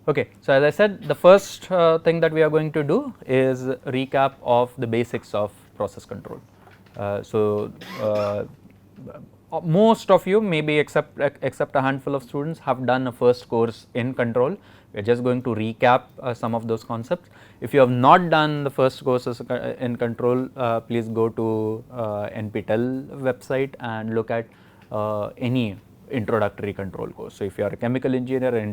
Okay, so as I said, the first thing that we are going to do is recap of the basics of process control. Most of you, maybe except a handful of students, have done a first course in control. We are just going to recap some of those concepts. If you have not done the first courses in control, please go to NPTEL website and look at any introductory control course. So, if you are a chemical engineer, an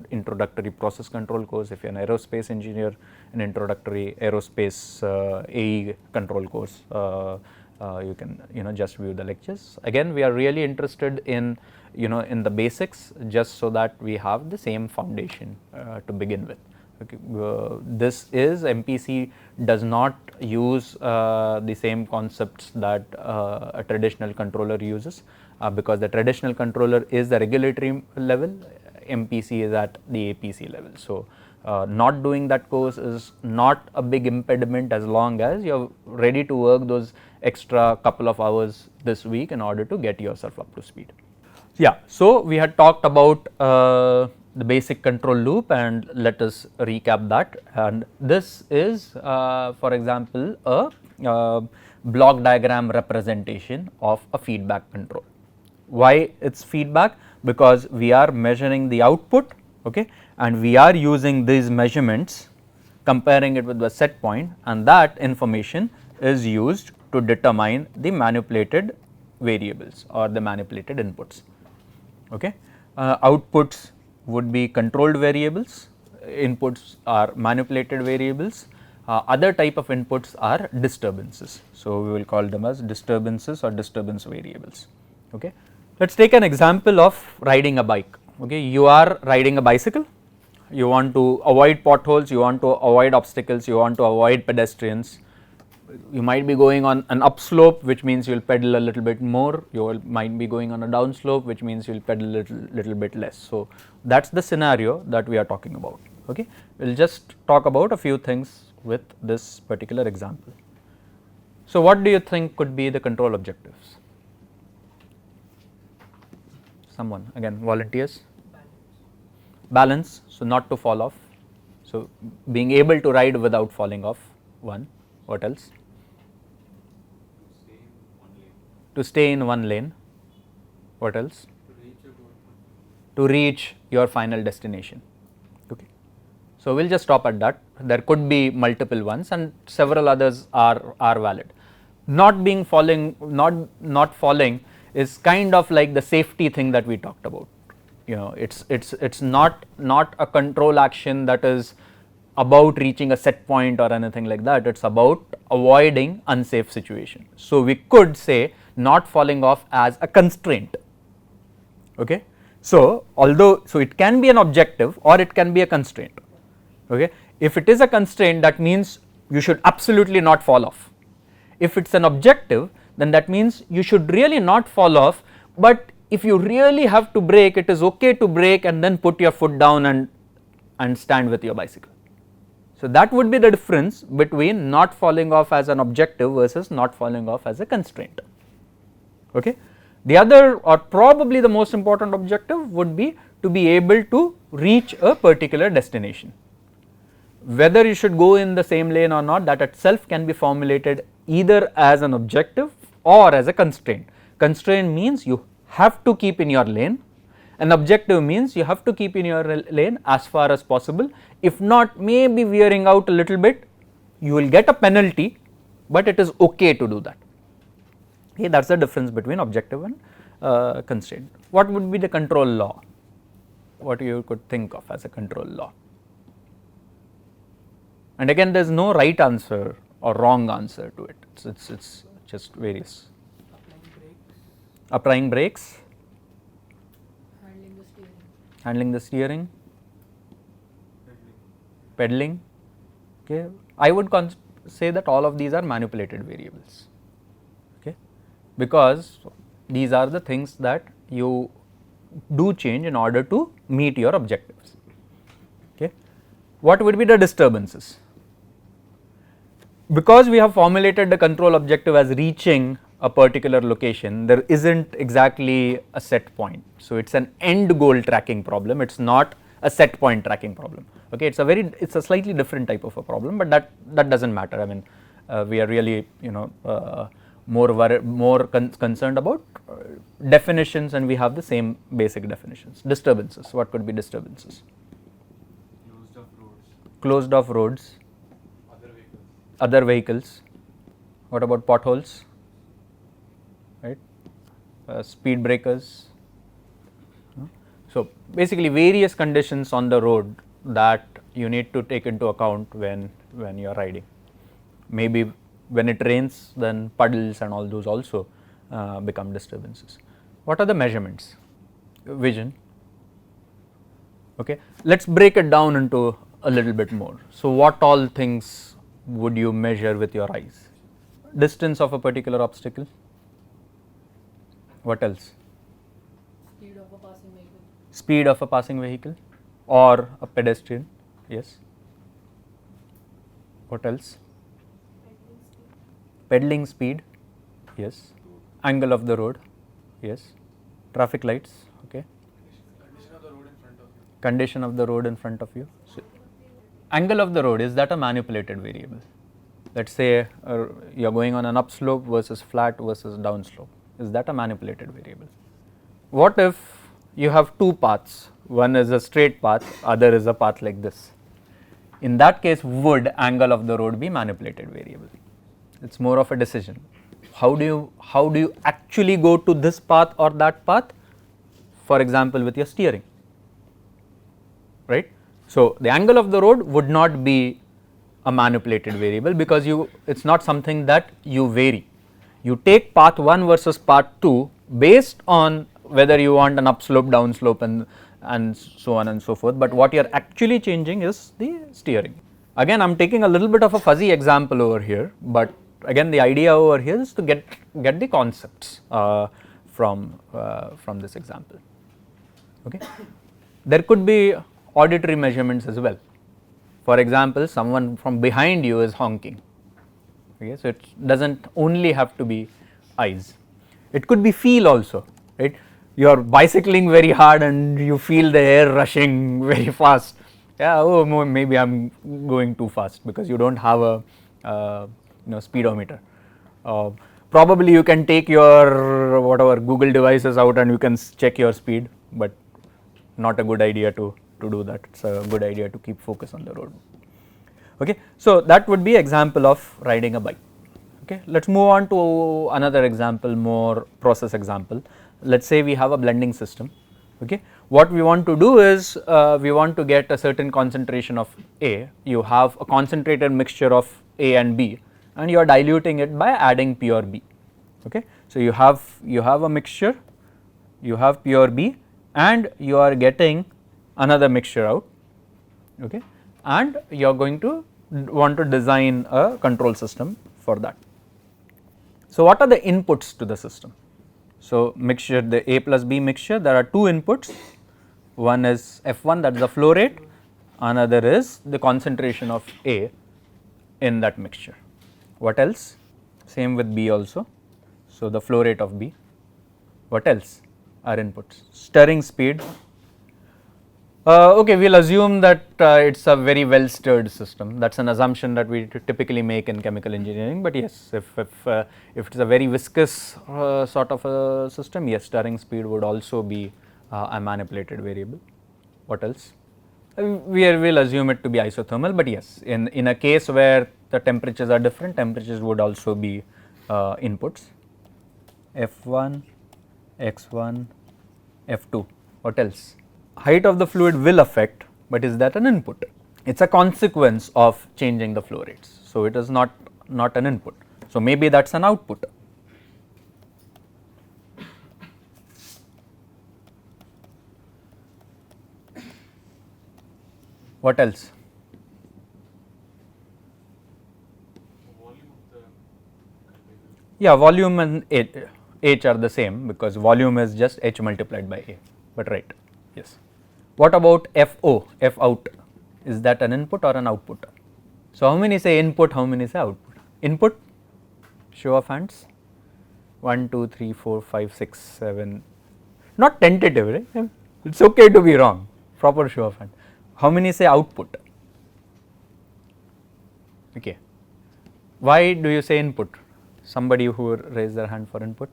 introductory process control course. If you are an aerospace engineer, an introductory aerospace AE control course. You can just view the lectures. Again, we are really interested in in the basics, just so that we have the same foundation to begin with. Okay. This is MPC does not use the same concepts that a traditional controller uses, because the traditional controller is the regulatory level, MPC is at the APC level. So, not doing that course is not a big impediment as long as you are ready to work those extra couple of hours this week in order to get yourself up to speed. Yeah, so we had talked about the basic control loop, and let us recap that. And this is for example a block diagram representation of a feedback control. Why it's feedback? Because we are measuring the output, okay, and we are using these measurements, comparing it with the set point, and that information is used to determine the manipulated variables or the manipulated inputs. Okay. Outputs would be controlled variables, inputs are manipulated variables, other type of inputs are disturbances. So, we will call them as disturbances or disturbance variables. Okay. Let us take an example of riding a bike. Okay. You are riding a bicycle, you want to avoid potholes, you want to avoid obstacles, you want to avoid pedestrians. You might be going on an upslope, which means you will pedal a little bit more, you might be going on a downslope, which means you will pedal a little bit less. So, that is the scenario that we are talking about. Okay. We will just talk about a few things with this particular example. So, what do you think could be the control objectives? Someone, again, volunteers? Balance, so not to fall off. So, being able to ride without falling off, one. What else? To stay in one lane. What else? To reach your final destination. Okay. So, we will just stop at that. There could be multiple ones, and several others are valid. Not falling is kind of like the safety thing that we talked about. It's not a control action that is about reaching a set point or anything like that. It's about avoiding unsafe situation. So, we could say not falling off as a constraint. Okay. So, it can be an objective or it can be a constraint. Okay. If it is a constraint, that means you should absolutely not fall off. If it's an objective, then that means you should really not fall off, but if you really have to brake, it is okay to brake and then put your foot down and stand with your bicycle. So, that would be the difference between not falling off as an objective versus not falling off as a constraint. Okay. The other, or probably the most important objective, would be to be able to reach a particular destination. Whether you should go in the same lane or not, that itself can be formulated either as an objective or as a constraint. Constraint means you have to keep in your lane, an objective means you have to keep in your lane as far as possible. If not, maybe veering out a little bit, you will get a penalty, but it is okay to do that. Okay, that is the difference between objective and constraint. What would be the control law? What you could think of as a control law? And again, there is no right answer or wrong answer to it. It's just various. Applying brakes. Handling the steering. Pedaling. Okay. I would say that all of these are manipulated variables. Okay. Because these are the things that you do change in order to meet your objectives. Okay. What would be the disturbances? Because we have formulated the control objective as reaching a particular location, there isn't exactly a set point. So, it is an end goal tracking problem, it is not a set point tracking problem. Okay, it's a slightly different type of a problem, but that doesn't matter. I mean, we are really more concerned about definitions, and we have the same basic definitions. Disturbances. What could be disturbances? Closed off roads. Other vehicles. What about potholes? Right. Speed breakers. So basically, various conditions on the road that you need to take into account when you are riding. Maybe when it rains, then puddles and all those also become disturbances. What are the measurements? Vision. Okay, let's break it down into a little bit more. So what all things would you measure with your eyes? Distance of a particular obstacle. What else? Speed of a passing vehicle. Speed of a passing vehicle or a pedestrian. Yes. What else? Pedaling speed. Yes. Angle of the road. Yes. Traffic lights. Okay. Condition of the road in front of you. Condition of the road in front of you. So, angle of the road, is that a manipulated variable? Let's say you are going on an upslope versus flat versus downslope. Is that a manipulated variable? What if you have two paths? One is a straight path, other is a path like this. In that case, would angle of the road be manipulated variable? It's more of a decision. How do you actually go to this path or that path? For example, with your steering, right? So the angle of the road would not be a manipulated variable because it's not something that you vary. You take path 1 versus path 2 based on whether you want an upslope, downslope and so on and so forth, but what you are actually changing is the steering. Again, I am taking a little bit of a fuzzy example over here, but again the idea over here is to get the concepts from this example. Okay. There could be auditory measurements as well. For example, someone from behind you is honking. Okay, so it doesn't only have to be eyes. It could be feel also, right? You are bicycling very hard and you feel the air rushing very fast. Yeah, oh, maybe I am going too fast because you don't have a speedometer. Probably you can take your whatever Google devices out and you can check your speed, but not a good idea to do that. It's a good idea to keep focus on the road. Okay, so that would be example of riding a bike. Okay, let's move on to another example, more process example. Let's say we have a blending system. Okay, what we want to do is we want to get a certain concentration of A. You have a concentrated mixture of A and B, and you are diluting it by adding pure B. Okay, so you have a mixture, you have pure B, and you are getting another mixture out. Okay, and you are going to want to design a control system for that. So what are the inputs to the system? So mixture, the A plus B mixture, there are two inputs. One is F1, that is the flow rate, another is the concentration of A in that mixture. What else? Same with B also. So the flow rate of B. What else are inputs? Stirring speed. Okay, we will assume that it is a very well stirred system. That is an assumption that we typically make in chemical engineering, but yes, if it is a very viscous sort of a system, yes, stirring speed would also be a manipulated variable. What else? We will assume it to be isothermal, but yes, in a case where the temperatures are different, temperatures would also be inputs. F1, X1, F2. What else? Height of the fluid will affect, but is that an input? It is a consequence of changing the flow rates. So it is not an input. So maybe that is an output. What else? Yeah, volume and H are the same because volume is just H multiplied by A, but right, yes. What about FO, F out? Is that an input or an output? So how many say input, how many say output? Input, show of hands, 1, 2, 3, 4, 5, 6, 7, not tentative, right? It's okay to be wrong. proper show of hand. How many say output? Okay. Why do you say input? Somebody who raised their hand for input.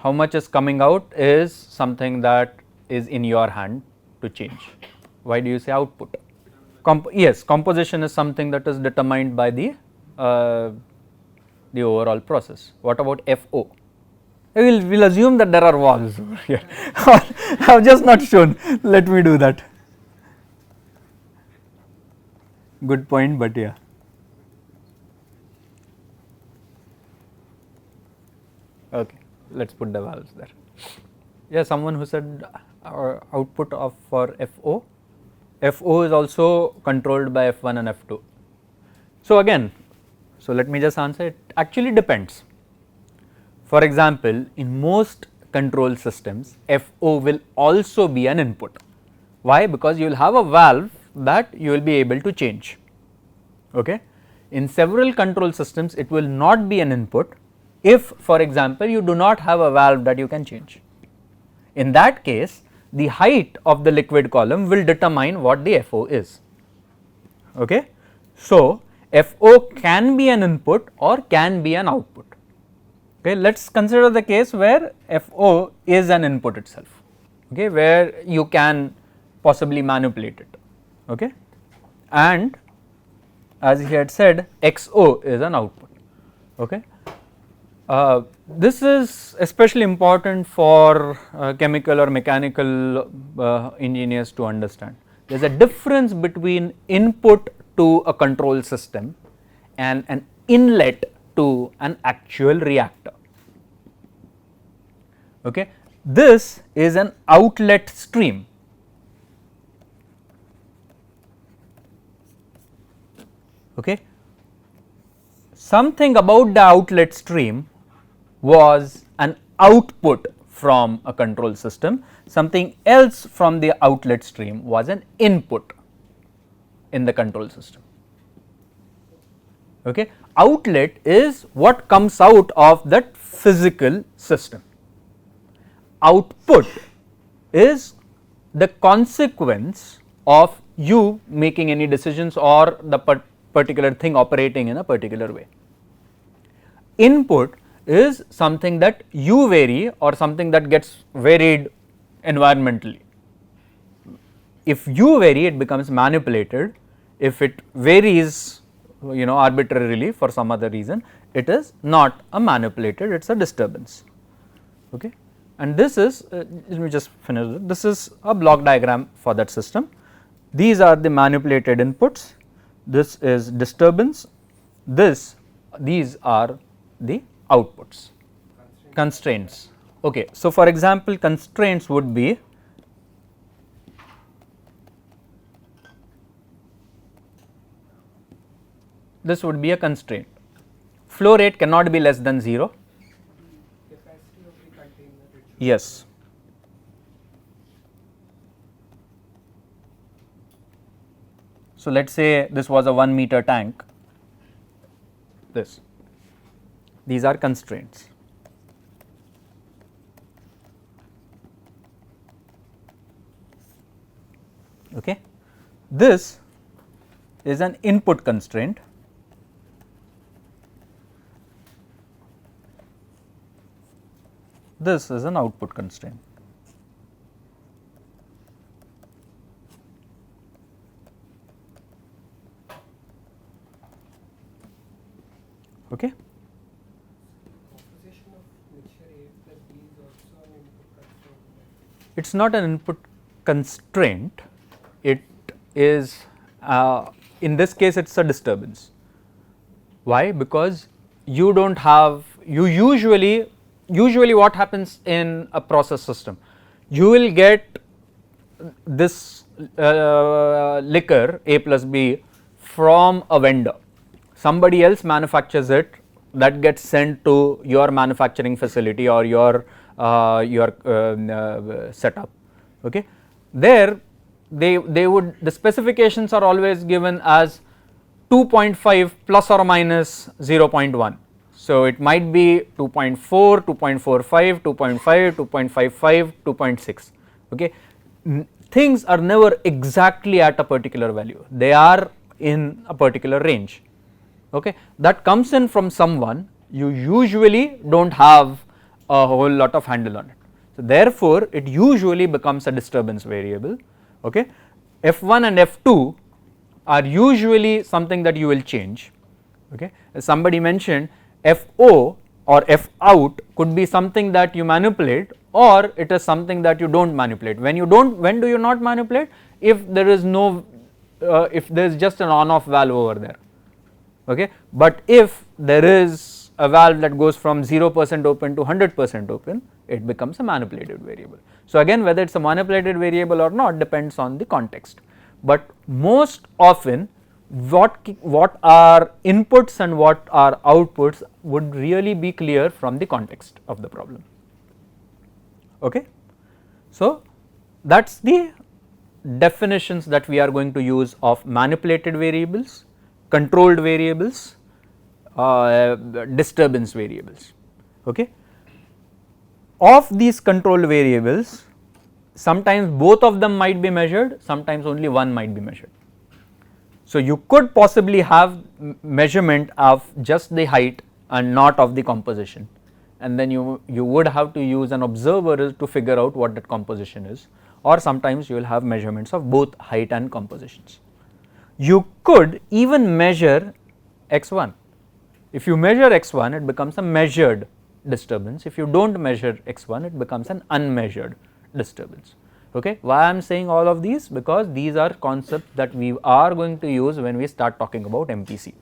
How much is coming out is something that is in your hand to change. Why do you say output? Yes, composition is something that is determined by the overall process. What about FO? We'll assume that there are valves over here. I have just not shown. Let me do that. Good point, but yeah. Okay, let's put the valves there. Yeah, someone who said output of for FO. FO is also controlled by F1 and F2. So again, so let me just answer, it actually depends. For example, in most control systems, FO will also be an input. Why? Because you will have a valve that you will be able to change. Okay. In several control systems, it will not be an input if, for example, you do not have a valve that you can change. In that case, the height of the liquid column will determine what the FO is. Okay. So, FO can be an input or can be an output. Okay, let us consider the case where FO is an input itself, okay, where you can possibly manipulate it, okay, and as he had said XO is an output. Okay. This is especially important for chemical or mechanical engineers to understand. There is a difference between input to a control system and an inlet to an actual reactor. Okay. This is an outlet stream. Okay. Something about the outlet stream was an output from a control system, something else from the outlet stream was an input in the control system. Okay. Outlet is what comes out of that physical system. Output is the consequence of you making any decisions or the particular thing operating in a particular way. Input is something that you vary or something that gets varied environmentally. If you vary, it becomes manipulated. If it varies, arbitrarily for some other reason, it is not a manipulated, it is a disturbance. Okay. And this is, let me just finish it. This is a block diagram for that system. These are the manipulated inputs, this is disturbance, these are the outputs, constraints. Okay. So, for example, constraints would be this would be a constraint. Flow rate cannot be less than 0. Capacity of the container. Yes. So, let us say this was a 1 meter tank, these are constraints. Okay. This is an input constraint. This is an output constraint. Okay. Composition of mixture A plus B is also an input constraint. It is not an input constraint, it is in this case it is a disturbance. Why? Because you do not have, you usually what happens in a process system, you will get this liquor A plus B from a vendor, somebody else manufactures it, that gets sent to your manufacturing facility or your setup. Okay. There they would, the specifications are always given as 2.5 plus or minus 0.1. So, it might be 2.4, 2.45, 2.5, 2.55, 2.6. Okay. things are never exactly at a particular value, they are in a particular range, okay. That comes in from someone, you usually do not have a whole lot of handle on it. So, therefore, it usually becomes a disturbance variable, okay. F1 and F2 are usually something that you will change, okay. As somebody mentioned, FO or F out could be something that you manipulate, or it is something that you do not manipulate. When do you not manipulate? If there is no, if there is just an on off valve over there, okay. But if there is a valve that goes from 0% open to 100% open, it becomes a manipulated variable. So, again, whether it is a manipulated variable or not depends on the context, but most often what are inputs and what are outputs would really be clear from the context of the problem, okay. So, that is the definitions that we are going to use of manipulated variables, controlled variables, disturbance variables, okay. Of these controlled variables, sometimes both of them might be measured, sometimes only one might be measured. So, you could possibly have measurement of just the height and not of the composition, and then you would have to use an observer to figure out what that composition is, or sometimes you will have measurements of both height and compositions. You could even measure x1. If you measure x1, it becomes a measured disturbance. If you do not measure x1, it becomes an unmeasured disturbance, okay. Why I am saying all of these? Because these are concepts that we are going to use when we start talking about MPC,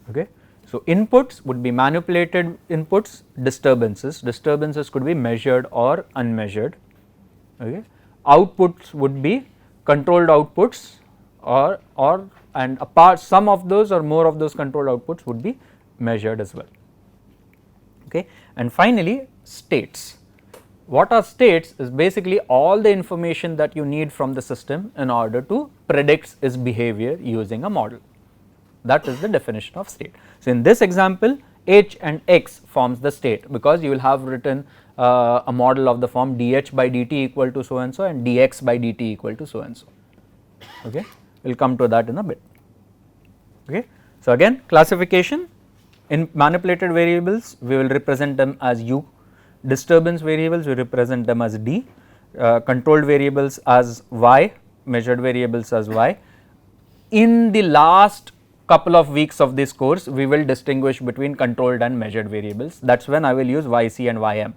okay. So, inputs would be manipulated inputs, disturbances could be measured or unmeasured, okay. Outputs would be controlled outputs, or and apart some of those or more of those controlled outputs would be measured as well, okay. And finally, states. What are states is basically all the information that you need from the system in order to predict its behavior using a model. That is the definition of state. So, in this example, H and X forms the state, because you will have written a model of the form dH by dt equal to so and so and dx by dt equal to so and so, okay. We will come to that in a bit, okay. So, again, classification: in manipulated variables we will represent them as U, disturbance variables we represent them as D, controlled variables as Y, measured variables as Y. In the last couple of weeks of this course, we will distinguish between controlled and measured variables. That is when I will use YC and YM.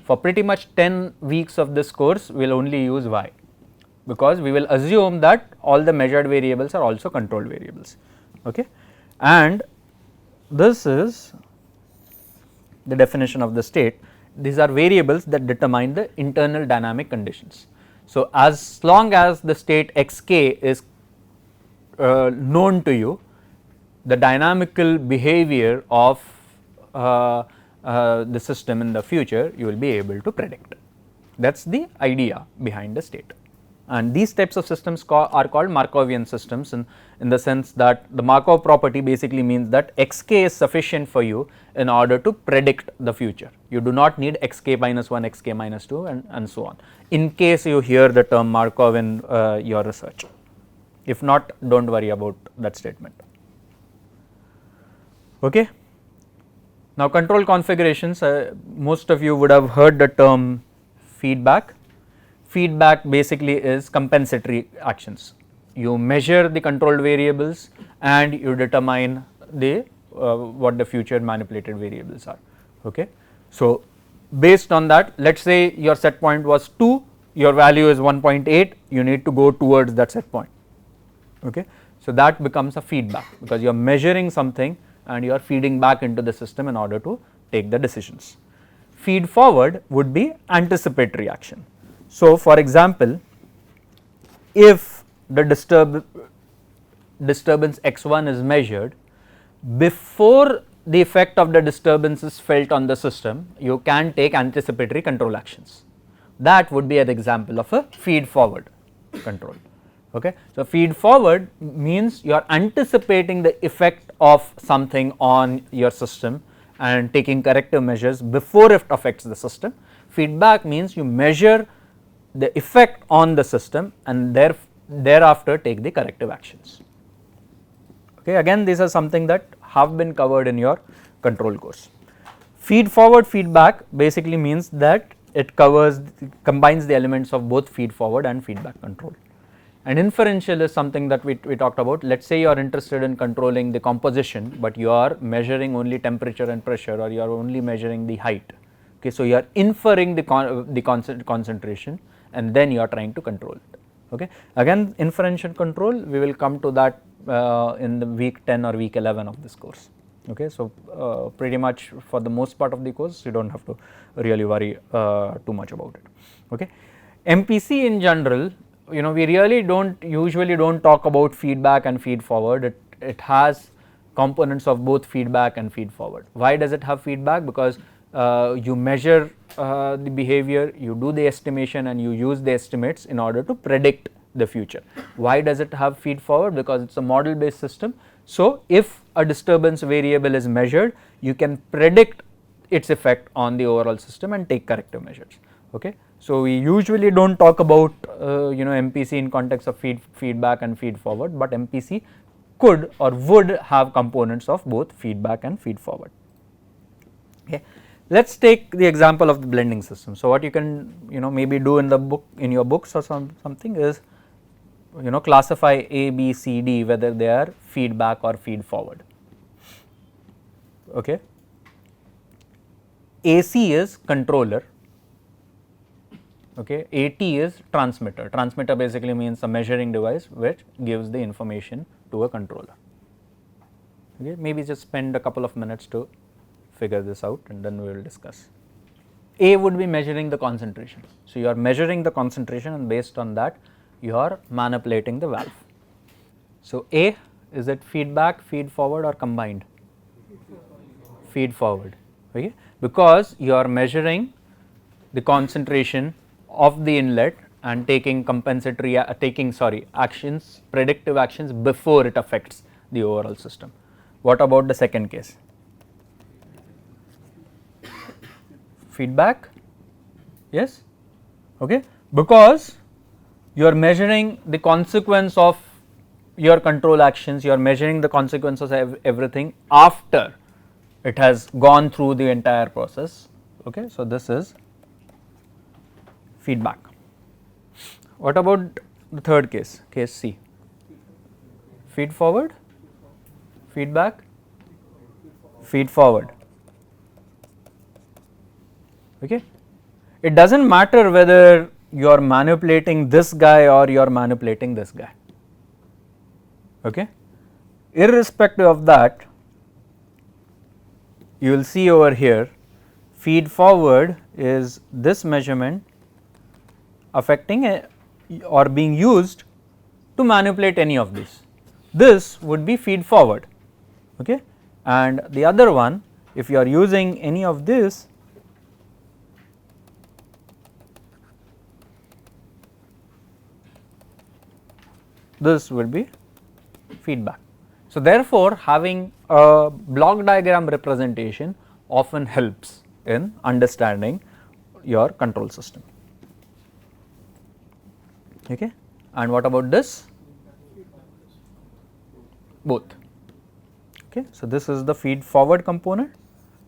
For pretty much 10 weeks of this course, we will only use Y, because we will assume that all the measured variables are also controlled variables, okay. And this is the definition of the state. These are variables that determine the internal dynamic conditions. So, as long as the state xk is known to you, the dynamical behavior of the system in the future you will be able to predict. That is the idea behind the state. And these types of systems are called Markovian systems, in the sense that the Markov property basically means that xk is sufficient for you in order to predict the future. You do not need xk minus 1, xk minus 2 and so on, in case you hear the term Markov in your research. If not, do not worry about that statement, okay. Now, control configurations, most of you would have heard the term feedback. Feedback basically is compensatory actions. You measure the controlled variables and you determine the what the future manipulated variables are, okay. So, based on that, let us say your set point was 2, your value is 1.8, you need to go towards that set point, okay. So, that becomes a feedback, because you are measuring something and you are feeding back into the system in order to take the decisions. Feed forward would be anticipatory action. So, for example, if the disturbance x1 is measured, before the effect of the disturbance is felt on the system, you can take anticipatory control actions. That would be an example of a feed forward control, okay. So, feed forward means you are anticipating the effect of something on your system and taking corrective measures before it affects the system. Feedback means you measure the effect on the system and thereafter take the corrective actions. Okay, again these are something that have been covered in your control course. Feed forward feedback basically means that it combines the elements of both feed forward and feedback control. And inferential is something that we talked about. Let us say you are interested in controlling the composition, but you are measuring only temperature and pressure, or you are only measuring the height. Okay, so you are inferring the concentration and then you are trying to control it. Okay, again inferential control, we will come to that in the week 10 or week 11 of this course. Okay, so pretty much for the most part of the course you do not have to really worry too much about it. Okay, MPC in general, we really usually don't talk about feedback and feed forward. It has components of both feedback and feed forward. Why does it have feedback? Because you measure the behavior, you do the estimation and you use the estimates in order to predict the future. Why does it have feed forward? Because it is a model based system. So, if a disturbance variable is measured, you can predict its effect on the overall system and take corrective measures. Okay. So, we usually do not talk about MPC in context of feedback and feed forward, but MPC could or would have components of both feedback and feed forward. Okay. Let us take the example of the blending system. So, what you can maybe do in the book, in your books or something is classify A, B, C, D whether they are feedback or feed forward. Okay. AC is controller. Okay, AT is transmitter. Transmitter basically means a measuring device which gives the information to a controller. Okay, maybe just spend a couple of minutes to figure this out and then we will discuss. A would be measuring the concentration. So, you are measuring the concentration and based on that you are manipulating the valve. So, A, is it feedback, feed forward or combined? Feed forward. Okay, because you are measuring the concentration of the inlet and taking actions, predictive actions before it affects the overall system. What about the second case? Feedback, yes, okay, because you are measuring the consequence of your control actions, you are measuring the consequences of everything after it has gone through the entire process. Okay, so this is feedback. What about the third case, case C? Feed forward, feedback, feed forward. Okay. It does not matter whether you are manipulating this guy or you are manipulating this guy. Okay. Irrespective of that, you will see over here feed forward is this measurement affecting or being used to manipulate any of these. This would be feed forward, okay, and the other one, if you are using any of this, this will be feedback. So, therefore, having a block diagram representation often helps in understanding your control system. Okay. And what about this? Both. Okay. So, this is the feed forward component,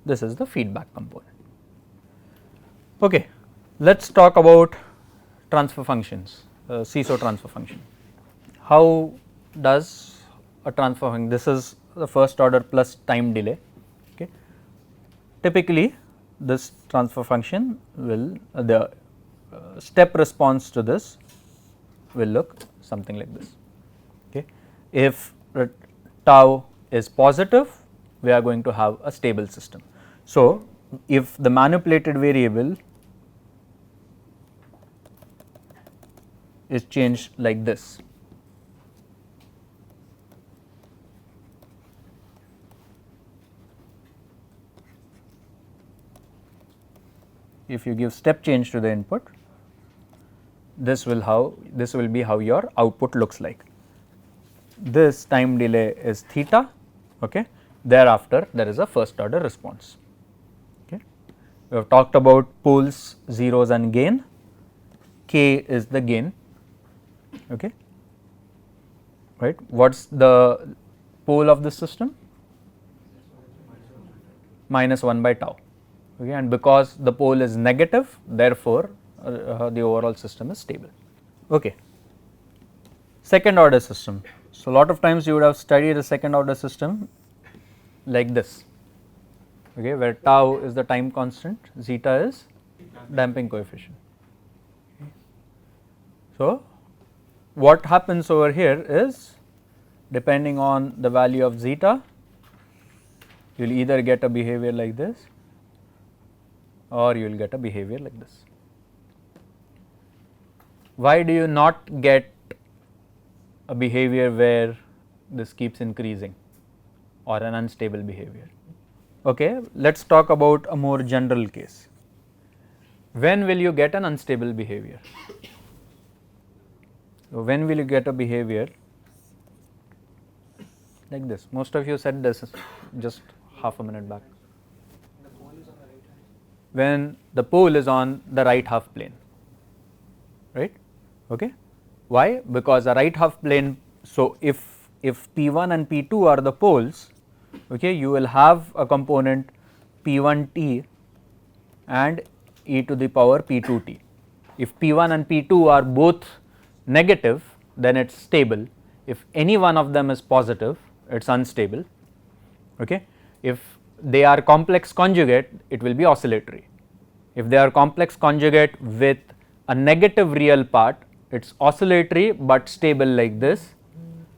this is the feedback component. Okay. Let us talk about transfer functions, seesaw transfer function. How does a transfer function, this is the first order plus time delay. Okay. Typically, this transfer function will the step response to this will look something like this. Okay. If tau is positive, we are going to have a stable system. So, if the manipulated variable is changed like this, if you give step change to the input, this will be how your output looks like. This time delay is theta, okay. Thereafter there is a first order response. Okay. We have talked about poles, zeros and gain. K is the gain, okay, right. What is the pole of this system? Minus 1 by tau, okay, and because the pole is negative, therefore, the overall system is stable. Okay. Second order system. So, lot of times you would have studied a second order system like this, okay, where tau is the time constant, zeta is damping coefficient. Okay. So, what happens over here is, depending on the value of zeta, you will either get a behavior like this or you will get a behavior like this. Why do you not get a behavior where this keeps increasing or an unstable behavior? Okay, let us talk about a more general case. When will you get an unstable behavior? So, when will you get a behavior like this? Most of you said this just half a minute back. When the pole is on the right half plane, right, okay. Why? Because the right half plane, so if P1 and P2 are the poles, okay, you will have a component P1t and e to the power P2t. If P1 and P2 are both negative, then it is stable. If any one of them is positive, it is unstable, okay. If they are complex conjugate, it will be oscillatory. If they are complex conjugate with a negative real part, it is oscillatory but stable like this.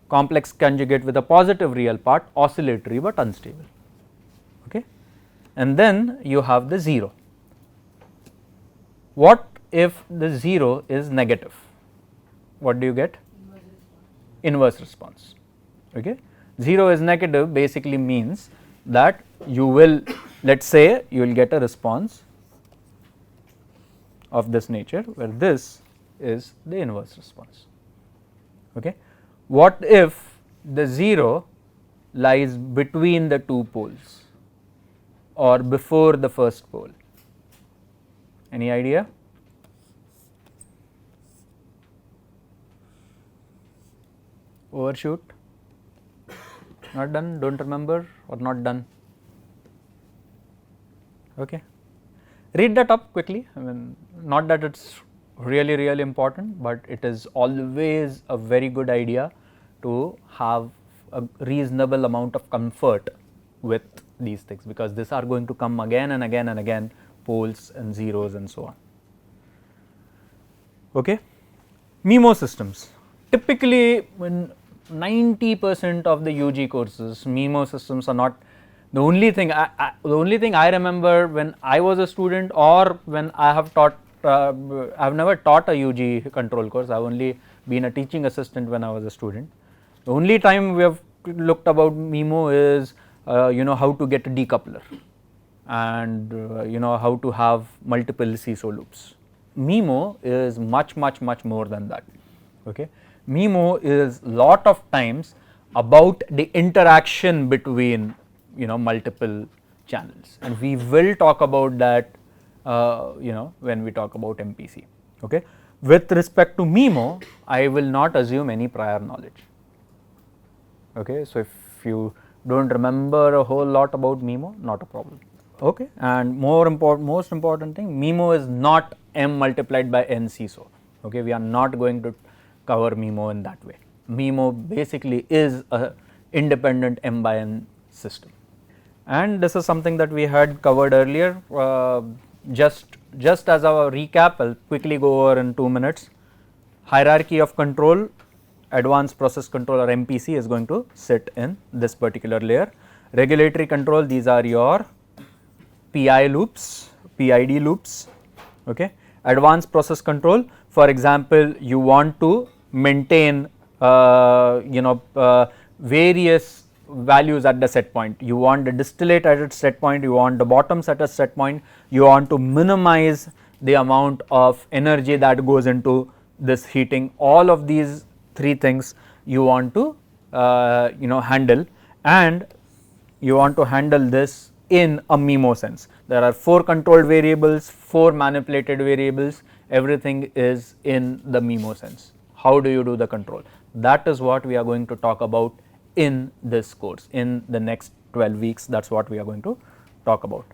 Complex conjugate with a positive real part, oscillatory but unstable, okay. And then you have the 0. What if the 0 is negative? What do you get? Inverse response, okay. 0 is negative basically means that you will, let us say you will get a response of this nature where this is the inverse response, okay. What if the 0 lies between the two poles or before the first pole? Any idea? Overshoot? Not done? Don't remember or not done? Okay. Read that up quickly. I mean, not that it is really important, but it is always a very good idea to have a reasonable amount of comfort with these things, because these are going to come again and again and again, poles and zeros and so on. Okay. MIMO systems. Typically, when 90% of the UG courses, MIMO systems are not the only thing. The only thing I remember when I was a student or when I have taught, I have never taught a UG control course. I have only been a teaching assistant when I was a student. The only time we have looked about MIMO is how to get a decoupler and how to have multiple CISO loops. MIMO is much more than that, okay. MIMO is lot of times about the interaction between multiple channels, and we will talk about that when we talk about MPC, okay. With respect to MIMO, I will not assume any prior knowledge, okay. So, if you do not remember a whole lot about MIMO, not a problem, okay. And most important thing, MIMO is not M multiplied by N CISO, okay. We are not going to cover MIMO in that way. MIMO basically is a independent M by N system, and this is something that we had covered earlier. Just as a recap, I will quickly go over in 2 minutes. Hierarchy of control, advanced process control or MPC is going to sit in this particular layer. Regulatory control, these are your PI loops, PID loops, okay. Advanced process control, for example, you want to maintain various values at the set point. You want the distillate at its set point, you want the bottoms at a set point, you want to minimize the amount of energy that goes into this heating. All of these three things you want to handle, and you want to handle this in a MIMO sense. There are 4 controlled variables, 4 manipulated variables, everything is in the MIMO sense. How do you do the control? That is what we are going to talk about in this course. In the next 12 weeks, that is what we are going to talk about.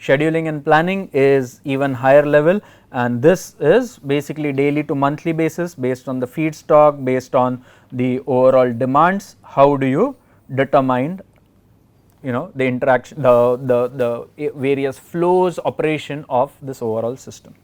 Scheduling and planning is even higher level, and this is basically daily to monthly basis based on the feedstock, based on the overall demands. How do you determine the interaction, the various flows operation of this overall system.